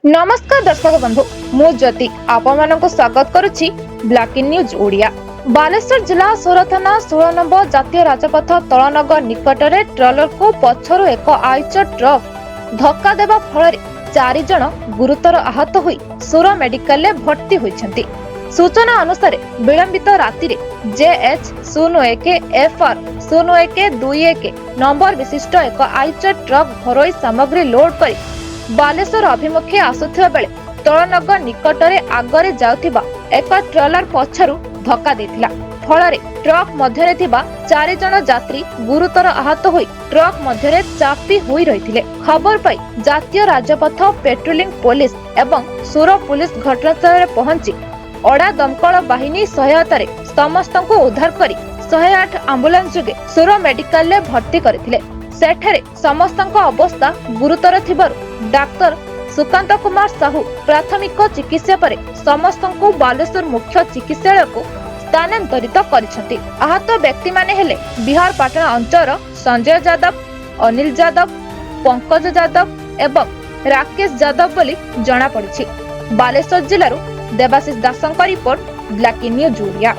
नमस्कार दर्शक बंधु मु ज्योति आपको स्वागत करुछि black in news Odia. Baleswar जिला सोर थाना 16 नंबर जातीय राजपथ तलनगर निकटरे ट्रलर को पछरु एक आइचर ट्रक धक्का देबा फल 4 जन गुरुतर आहत होई सोर मेडिकल भर्ती होइछन्ति। सूचना अनुसार विलंबित राति JH 01 FR 0121 नंबर विशिष्ट एक आइचर ट्रक घरोई सामग्री लोड करी बालेश्वर अभिमुखे आसुथिबा बेले तलनगर निकटरे आगरे जाउथिबा एक ट्रलर पछरु धक्का देथिला। फଳରେ ट्रक मध्यरे थिबा 4 जन यात्री गुरुतर आहत होई ट्रक मध्यरे चापी होई रहिथिले। खबर पाई जातीय राजपथ पेट्रोलिंग पुलिस एवं सोर पुलिस घटनास्थଳରେ पहुंची अड़ा दमकल बाहिनी सहायतारे समस्तଙ୍କୁ उद्धार करी 108 एम्बुलेंस जोगे सोर मेडिकल ले भर्ती करथिले। सेठरे समस्तଙ୍କ अवस्था गुरुतर थिबारु डाक्टर सुकांत कुमार साहू प्राथमिक चिकित्सा पर समस्तଙ୍କୁ बालेश्वर मुख्य चिकित्सालय को स्थानांतरित करिसेंति। आहत व्यक्ति माने हेले बिहार पाटना अंचल संजय यादव, अनिल यादव, पंकज यादव एवं राकेश यादव बोली जणा पड़िछि। बालेश्वर जिल्लारु देवाशीष दासଙ୍କ report black in news Odia.